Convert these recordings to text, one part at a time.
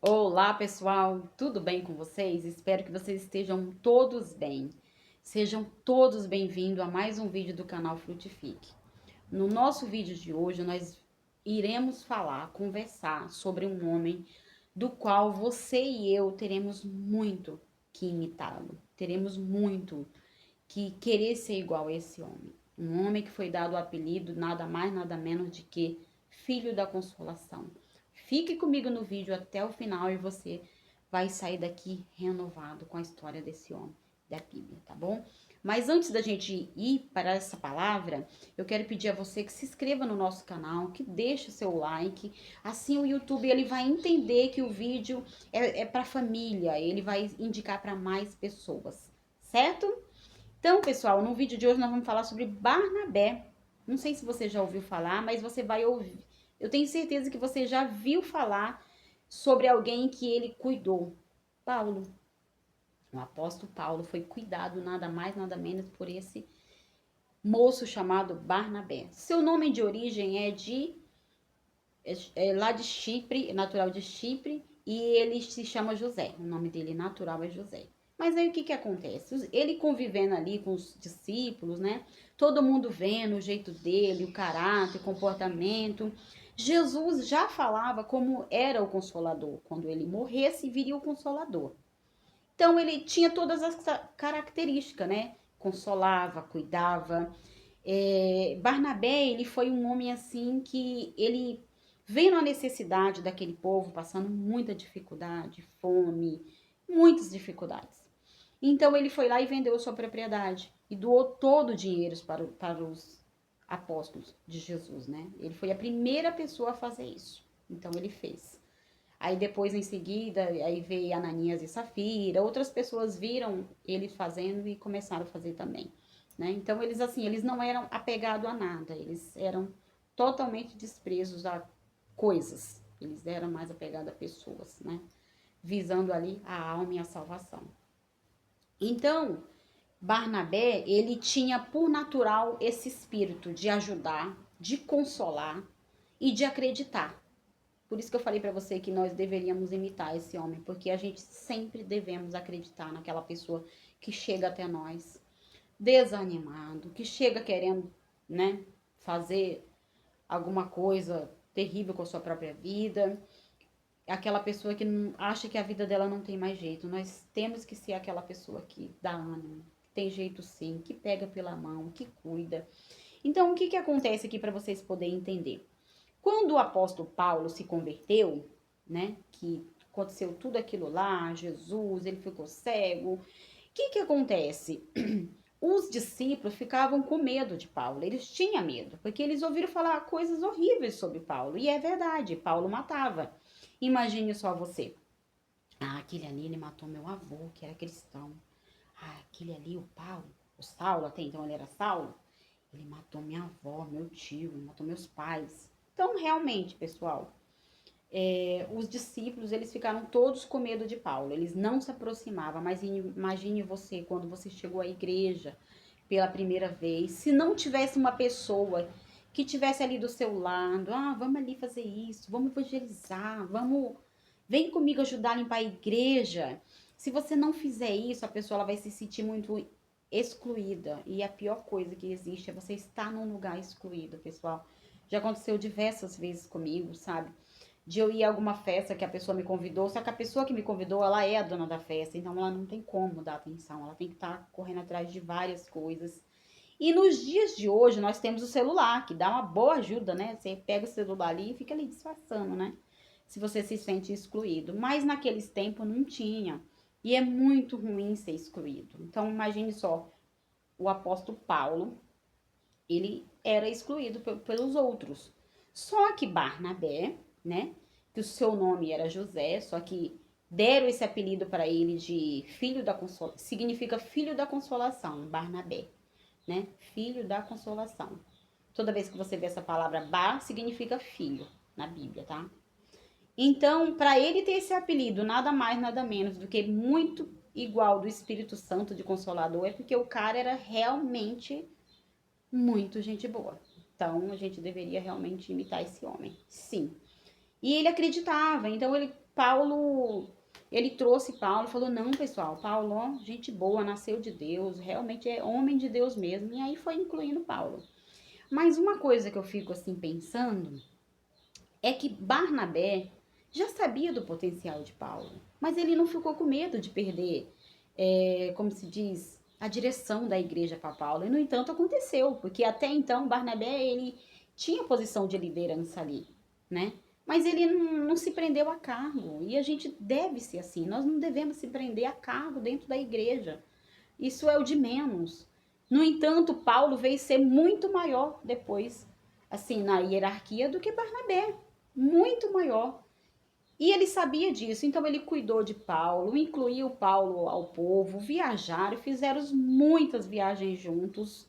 Olá, pessoal, tudo bem com vocês? Espero que vocês estejam todos bem. Sejam todos bem-vindos a mais um vídeo do canal Frutifique. No nosso vídeo de hoje, nós iremos conversar sobre um homem do qual você e eu teremos muito que imitá-lo. Teremos muito que querer ser igual a esse homem. Um homem que foi dado o apelido nada mais, nada menos de que Filho da Consolação. Fique comigo no vídeo até o final e você vai sair daqui renovado com a história desse homem da Bíblia, tá bom? Mas antes da gente ir para essa palavra, eu quero pedir a você que se inscreva no nosso canal, que deixe o seu like, assim o YouTube ele vai entender que o vídeo é para família, ele vai indicar para mais pessoas, certo? Então, pessoal, no vídeo de hoje nós vamos falar sobre Barnabé. Não sei se você já ouviu falar, mas você vai ouvir. Eu tenho certeza que você já viu falar sobre alguém que ele cuidou. Paulo. O apóstolo Paulo foi cuidado nada mais, nada menos por esse moço chamado Barnabé. Seu nome de origem é lá de Chipre, natural de Chipre, e ele se chama José. O nome dele natural é José. Mas aí o que acontece? Ele convivendo ali com os discípulos, né? Todo mundo vendo o jeito dele, o caráter, o comportamento. Jesus já falava como era o Consolador. Quando ele morresse, viria o Consolador. Então ele tinha todas as características, né? Consolava, cuidava. Barnabé, ele foi um homem assim que ele vendo a necessidade daquele povo, passando muita dificuldade, fome, muitas dificuldades. Então ele foi lá e vendeu a sua propriedade e doou todo o dinheiro para os apóstolos de Jesus, né? Ele foi a primeira pessoa a fazer isso. Então ele fez. Aí depois, em seguida, aí veio Ananias e Safira, outras pessoas viram ele fazendo e começaram a fazer também, né? Então eles assim, eles não eram apegados a nada, eles eram totalmente despresos a coisas. Eles eram mais apegados a pessoas, né? Visando ali a alma e a salvação. Então, Barnabé, ele tinha por natural esse espírito de ajudar, de consolar e de acreditar. Por isso que eu falei para você que nós deveríamos imitar esse homem, porque a gente sempre devemos acreditar naquela pessoa que chega até nós desanimado, que chega querendo, né, fazer alguma coisa terrível com a sua própria vida, aquela pessoa que acha que a vida dela não tem mais jeito. Nós temos que ser aquela pessoa que dá ânimo, que tem jeito sim, que pega pela mão, que cuida. Então, o que acontece aqui para vocês poderem entender? Quando o apóstolo Paulo se converteu, né, que aconteceu tudo aquilo lá, Jesus, ele ficou cego, o que acontece? Os discípulos ficavam com medo de Paulo, eles tinham medo, porque eles ouviram falar coisas horríveis sobre Paulo, e é verdade, Paulo matava. Imagine só você. Ah, aquele ali, ele matou meu avô, que era cristão. Ah, aquele ali, o Paulo, o Saulo, até então ele era Saulo, ele matou minha avó, meu tio, ele matou meus pais. Então, realmente, pessoal, os discípulos, eles ficaram todos com medo de Paulo. Eles não se aproximavam. Mas imagine você, quando você chegou à igreja pela primeira vez, se não tivesse uma pessoa que tivesse ali do seu lado, ah, vamos ali fazer isso, vamos evangelizar, vamos, vem comigo ajudar a limpar a igreja. Se você não fizer isso, a pessoa ela vai se sentir muito excluída. E a pior coisa que existe é você estar num lugar excluído, pessoal. Já aconteceu diversas vezes comigo, sabe? De eu ir a alguma festa que a pessoa me convidou, só que a pessoa que me convidou, ela é a dona da festa, então ela não tem como dar atenção, ela tem que estar correndo atrás de várias coisas. E nos dias de hoje nós temos o celular, que dá uma boa ajuda, né? Você pega o celular ali e fica ali disfarçando, né? Se você se sente excluído. Mas naqueles tempos não tinha. E é muito ruim ser excluído. Então imagine só, o apóstolo Paulo, ele era excluído pelos outros. Só que Barnabé, né, que o seu nome era José, só que deram esse apelido para ele de filho da consolação, significa filho da consolação, Barnabé, né? Filho da consolação. Toda vez que você vê essa palavra Bar, significa filho na Bíblia, tá? Então, para ele ter esse apelido, nada mais, nada menos do que muito igual do Espírito Santo de Consolador, é porque o cara era realmente muito gente boa. Então, a gente deveria realmente imitar esse homem. Sim. E ele acreditava, então ele Paulo, ele trouxe Paulo e falou, não, pessoal, Paulo, ó, gente boa, nasceu de Deus, realmente é homem de Deus mesmo. E aí foi incluindo Paulo. Mas uma coisa que eu fico assim pensando é que Barnabé já sabia do potencial de Paulo, mas ele não ficou com medo de perder, como se diz, a direção da igreja para Paulo. E, no entanto, aconteceu, porque até então Barnabé, ele tinha posição de liderança ali, né? Mas ele não se prendeu a cargo. E a gente deve ser assim. Nós não devemos se prender a cargo dentro da igreja. Isso é o de menos. No entanto, Paulo veio ser muito maior depois, assim, na hierarquia do que Barnabé. Muito maior. E ele sabia disso, então ele cuidou de Paulo, incluiu Paulo ao povo, viajaram, fizeram muitas viagens juntos.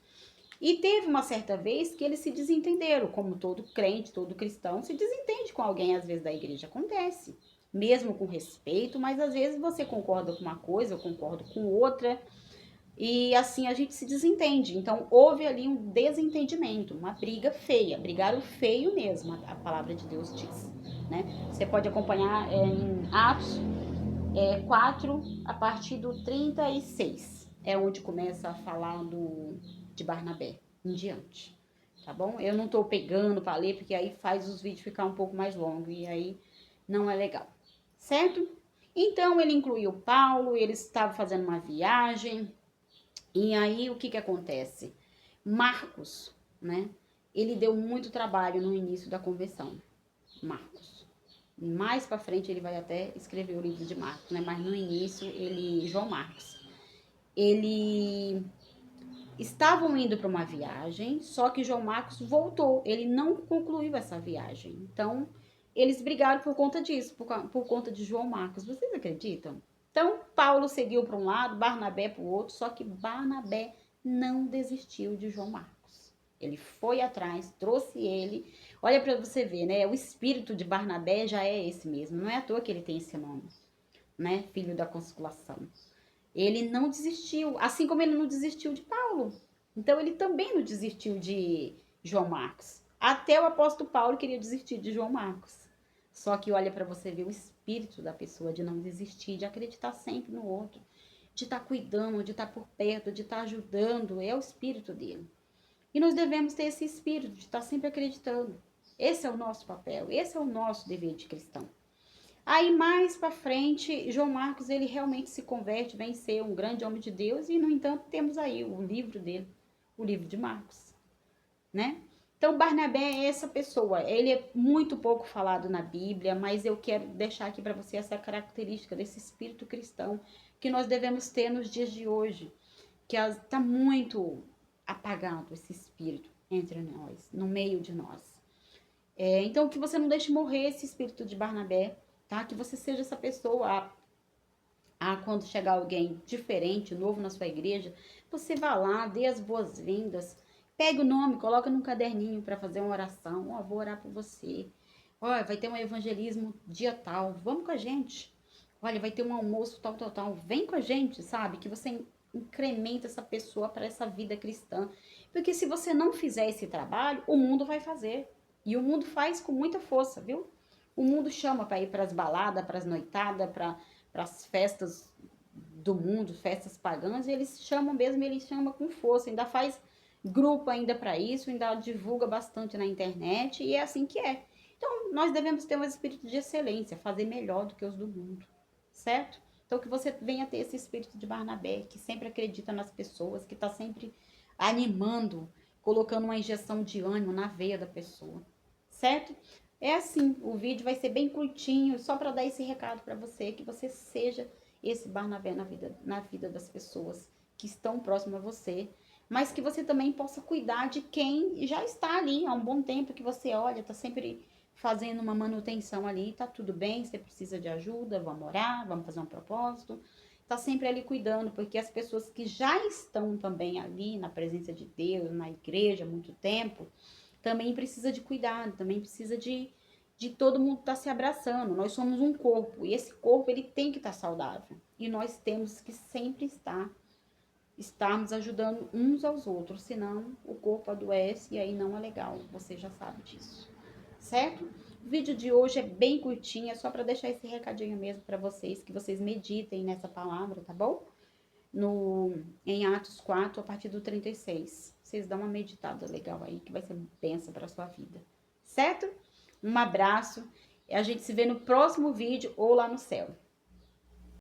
E teve uma certa vez que eles se desentenderam, como todo crente, todo cristão se desentende com alguém, às vezes, da igreja. Acontece. Mesmo com respeito, mas às vezes você concorda com uma coisa, eu concordo com outra. E assim a gente se desentende. Então houve ali um desentendimento, uma briga feia. Brigaram feio mesmo, a palavra de Deus diz. Né? Você pode acompanhar em Atos 4, a partir do 36. É onde começa a falar de Barnabé em diante. Tá bom? Eu não tô pegando para ler, porque aí faz os vídeos ficar um pouco mais longos. E aí não é legal. Certo? Então ele incluiu Paulo, eles estavam fazendo uma viagem. E aí o que acontece? Marcos, né? Ele deu muito trabalho no início da conversão. Marcos. Mais para frente ele vai até escrever o livro de Marcos, né? Mas no início João Marcos, ele estavam indo para uma viagem, só que João Marcos voltou. Ele não concluiu essa viagem. Então eles brigaram por conta disso, por conta de João Marcos. Vocês acreditam? Então, Paulo seguiu para um lado, Barnabé para o outro, só que Barnabé não desistiu de João Marcos. Ele foi atrás, trouxe ele. Olha para você ver, né? O espírito de Barnabé já é esse mesmo. Não é à toa que ele tem esse nome, né? Filho da consolação. Ele não desistiu, assim como ele não desistiu de Paulo. Então, ele também não desistiu de João Marcos. Até o apóstolo Paulo queria desistir de João Marcos. Só que olha para você ver o espírito da pessoa de não desistir, de acreditar sempre no outro, de estar cuidando, de estar por perto, de estar ajudando, é o espírito dele. E nós devemos ter esse espírito de estar sempre acreditando. Esse é o nosso papel, esse é o nosso dever de cristão. Aí mais para frente, João Marcos, ele realmente se converte, vem ser um grande homem de Deus e, no entanto, temos aí o livro dele, o livro de Marcos, né? Então, Barnabé é essa pessoa. Ele é muito pouco falado na Bíblia, mas eu quero deixar aqui para você essa característica desse espírito cristão que nós devemos ter nos dias de hoje, que está muito apagado esse espírito entre nós, no meio de nós. Então, que você não deixe morrer esse espírito de Barnabé, tá? Que você seja essa pessoa quando chegar alguém diferente, novo na sua igreja, você vá lá, dê as boas-vindas, pegue o nome, coloca num caderninho para fazer uma oração. Ó, vou orar por você. Ó, vai ter um evangelismo dia tal, vamos com a gente. Olha, vai ter um almoço tal, tal, tal, vem com a gente, sabe? Que você incrementa essa pessoa para essa vida cristã. Porque se você não fizer esse trabalho, o mundo vai fazer. E o mundo faz com muita força, viu? O mundo chama para ir para as baladas, para as noitadas, para as festas do mundo, festas pagãs, e eles chamam mesmo, eles chamam com força, ainda faz grupo ainda para isso, ainda divulga bastante na internet, e é assim que é. Então, nós devemos ter um espírito de excelência, fazer melhor do que os do mundo, certo? Então, que você venha ter esse espírito de Barnabé, que sempre acredita nas pessoas, que está sempre animando, colocando uma injeção de ânimo na veia da pessoa, certo? É assim, o vídeo vai ser bem curtinho, só para dar esse recado para você, que você seja esse Barnabé na vida das pessoas que estão próximas a você, mas que você também possa cuidar de quem já está ali há um bom tempo, que você olha, está sempre fazendo uma manutenção ali, tá tudo bem, você precisa de ajuda, vamos orar, vamos fazer um propósito, tá sempre ali cuidando, porque as pessoas que já estão também ali na presença de Deus, na igreja há muito tempo, também precisa de cuidado, também precisa de todo mundo estar se abraçando. Nós somos um corpo e esse corpo ele tem que estar saudável. E nós temos que sempre estarmos ajudando uns aos outros, senão o corpo adoece e aí não é legal. Você já sabe disso, certo? O vídeo de hoje é bem curtinho, é só para deixar esse recadinho mesmo para vocês, que vocês meditem nessa palavra, tá bom? Em Atos 4, a partir do 36. Vocês dão uma meditada legal aí, que vai ser benção para sua vida. Certo? Um abraço. A gente se vê no próximo vídeo ou lá no céu.